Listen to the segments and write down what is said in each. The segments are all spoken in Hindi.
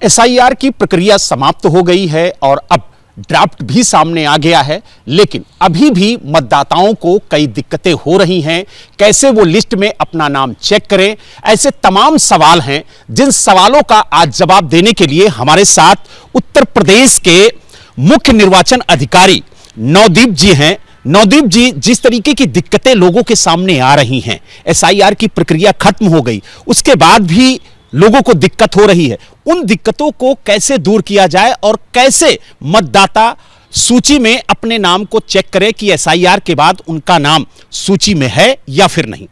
एसआईआर की प्रक्रिया समाप्त हो गई है और अब ड्राफ्ट भी सामने आ गया है, लेकिन अभी भी मतदाताओं को कई दिक्कतें हो रही हैं। कैसे वो लिस्ट में अपना नाम चेक करें, ऐसे तमाम सवाल हैं जिन सवालों का आज जवाब देने के लिए हमारे साथ उत्तर प्रदेश के मुख्य निर्वाचन अधिकारी नवदीप जी हैं। नवदीप जी, जिस तरीके की दिक्कतें लोगों के सामने आ रही हैं, एसआईआर की प्रक्रिया खत्म हो गई, उसके बाद भी लोगों को दिक्कत हो रही है, उन दिक्कतों को कैसे दूर किया जाए और कैसे मतदाता सूची में अपने नाम को चेक करें कि एसआईआर के बाद उनका नाम सूची में है या फिर नहीं।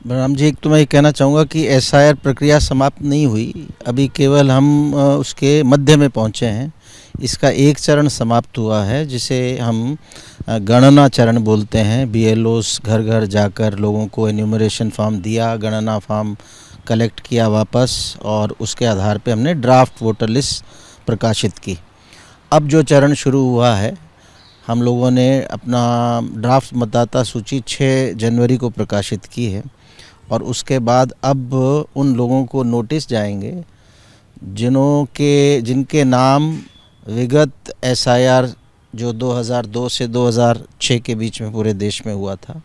बलराम जी, एक तो मैं ये कहना चाहूँगा कि एसआईआर प्रक्रिया समाप्त नहीं हुई, अभी केवल हम उसके मध्य में पहुँचे हैं। इसका एक चरण समाप्त हुआ है जिसे हम गणना चरण बोलते हैं। बीएलओस घर घर जाकर लोगों को एन्यूमरेशन फॉर्म दिया, गणना फॉर्म कलेक्ट किया वापस, और उसके आधार पे हमने ड्राफ्ट वोटर लिस्ट प्रकाशित की। अब जो चरण शुरू हुआ है, हम लोगों ने अपना ड्राफ्ट मतदाता सूची 6 जनवरी को प्रकाशित की है, और उसके बाद अब उन लोगों को नोटिस जाएंगे जिनके नाम विगत एसआईआर जो 2002 से 2006 के बीच में पूरे देश में हुआ था,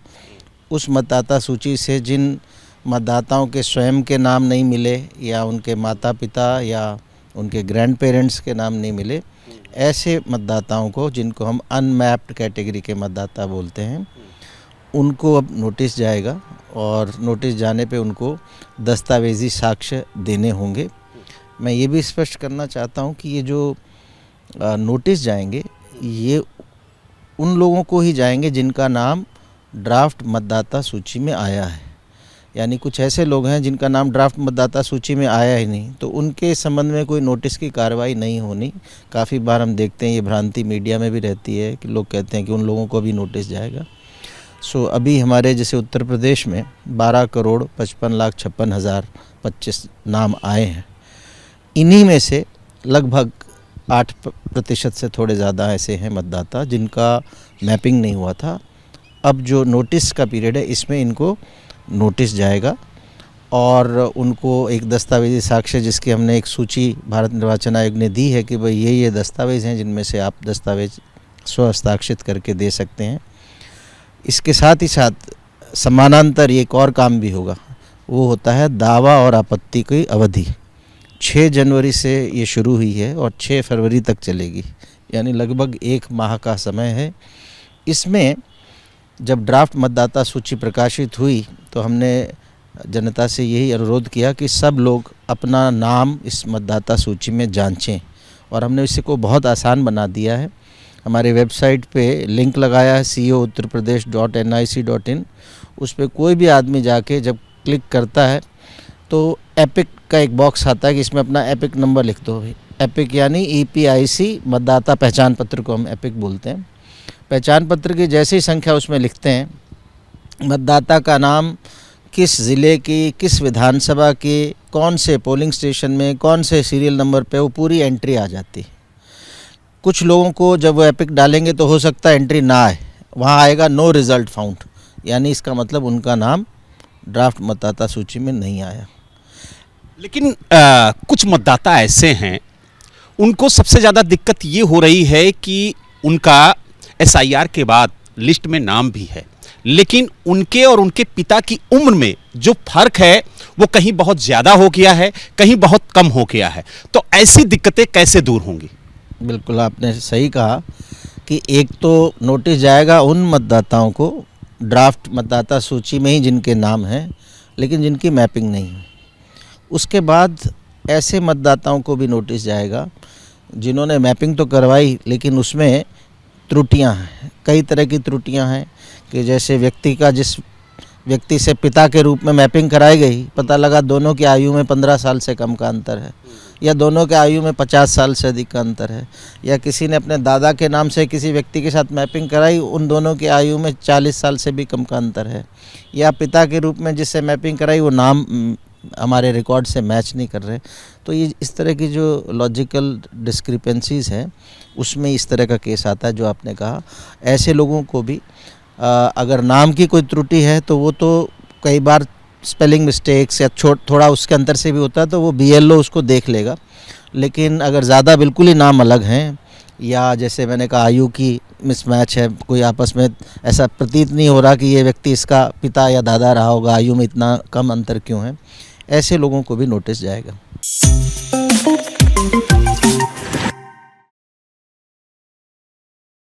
उस मतदाता सूची से जिन मतदाताओं के स्वयं के नाम नहीं मिले या उनके माता पिता या उनके ग्रैंड पेरेंट्स के नाम नहीं मिले, ऐसे मतदाताओं को, जिनको हम अनमैप्ड कैटेगरी के मतदाता बोलते हैं, उनको अब नोटिस जाएगा, और नोटिस जाने पे उनको दस्तावेजी साक्ष्य देने होंगे। मैं ये भी स्पष्ट करना चाहता हूँ कि ये जो नोटिस जाएंगे, ये उन लोगों को ही जाएंगे जिनका नाम ड्राफ्ट मतदाता सूची में आया है। यानी कुछ ऐसे लोग हैं जिनका नाम ड्राफ्ट मतदाता सूची में आया ही नहीं, तो उनके संबंध में कोई नोटिस की कार्रवाई नहीं होनी। काफ़ी बार हम देखते हैं, ये भ्रांति मीडिया में भी रहती है कि लोग कहते हैं कि उन लोगों को भी नोटिस जाएगा। अभी हमारे जैसे उत्तर प्रदेश में 12,55,56,025 नाम आए हैं। इन्हीं में से लगभग 8% से थोड़े ज़्यादा ऐसे हैं मतदाता जिनका मैपिंग नहीं हुआ था। अब जो नोटिस का पीरियड है, इसमें इनको नोटिस जाएगा, और उनको एक दस्तावेजी साक्ष्य, जिसकी हमने एक सूची भारत निर्वाचन आयोग ने दी है कि भाई ये दस्तावेज़ हैं जिनमें से आप दस्तावेज स्वहस्ताक्षरित करके दे सकते हैं। इसके साथ ही साथ समानांतर एक और काम भी होगा, वो होता है दावा और आपत्ति की अवधि। 6 जनवरी से ये शुरू हुई है और 6 फरवरी तक चलेगी, यानी लगभग 1 माह का समय है। इसमें जब ड्राफ्ट मतदाता सूची प्रकाशित हुई तो हमने जनता से यही अनुरोध किया कि सब लोग अपना नाम इस मतदाता सूची में जांचें, और हमने इसको बहुत आसान बना दिया है। हमारे वेबसाइट पे लिंक लगाया है co.uttarpradesh.nic.in। उस पर कोई भी आदमी जाके जब क्लिक करता है तो एपिक का एक बॉक्स आता है कि इसमें अपना एपिक नंबर लिख दो। एपिक यानी EPIC मतदाता पहचान पत्र को हम एपिक बोलते हैं। पहचान पत्र की जैसी संख्या उसमें लिखते हैं, मतदाता का नाम, किस ज़िले की, किस विधानसभा की, कौन से पोलिंग स्टेशन में, कौन से सीरियल नंबर पे, वो पूरी एंट्री आ जाती है। कुछ लोगों को जब वो एपिक डालेंगे तो हो सकता है एंट्री ना आए, वहाँ आएगा नो रिज़ल्ट फाउंड, यानी इसका मतलब उनका नाम ड्राफ्ट मतदाता सूची में नहीं आया। लेकिन कुछ मतदाता ऐसे हैं, उनको सबसे ज़्यादा दिक्कत ये हो रही है कि उनका एसआईआर के बाद लिस्ट में नाम भी है, लेकिन उनके और उनके पिता की उम्र में जो फर्क है वो कहीं बहुत ज़्यादा हो गया है, कहीं बहुत कम हो गया है। तो ऐसी दिक्कतें कैसे दूर होंगी? बिल्कुल आपने सही कहा कि एक तो नोटिस जाएगा उन मतदाताओं को ड्राफ्ट मतदाता सूची में ही जिनके नाम हैं, लेकिन जिनकी मैपिंग नहीं है। उसके बाद ऐसे मतदाताओं को भी नोटिस जाएगा जिन्होंने मैपिंग तो करवाई, लेकिन उसमें त्रुटियां हैं। कई तरह की त्रुटियां हैं कि जैसे जिस व्यक्ति से पिता के रूप में मैपिंग कराई गई, पता लगा दोनों की आयु में 15 साल से कम का अंतर है, या दोनों के आयु में 50 साल से अधिक का अंतर है, या किसी ने अपने दादा के नाम से किसी व्यक्ति के साथ मैपिंग कराई, उन दोनों की आयु में 40 साल से भी कम का अंतर है, या पिता के रूप में जिससे मैपिंग कराई वो नाम हमारे रिकॉर्ड से मैच नहीं कर रहे। तो ये इस तरह की जो लॉजिकल डिस्क्रिपेंसीज़ हैं, उसमें इस तरह का केस आता है जो आपने कहा। ऐसे लोगों को भी अगर नाम की कोई त्रुटि है तो वो तो कई बार स्पेलिंग मिस्टेक्स या थोड़ा उसके अंदर से भी होता है तो वो BLO उसको देख लेगा। लेकिन अगर ज़्यादा बिल्कुल ही नाम अलग हैं या जैसे मैंने कहा आयु की मिसमैच है, कोई आपस में ऐसा प्रतीत नहीं हो रहा कि ये व्यक्ति इसका पिता या दादा रहा होगा, आयु में इतना कम अंतर क्यों है, ऐसे लोगों को भी नोटिस जाएगा।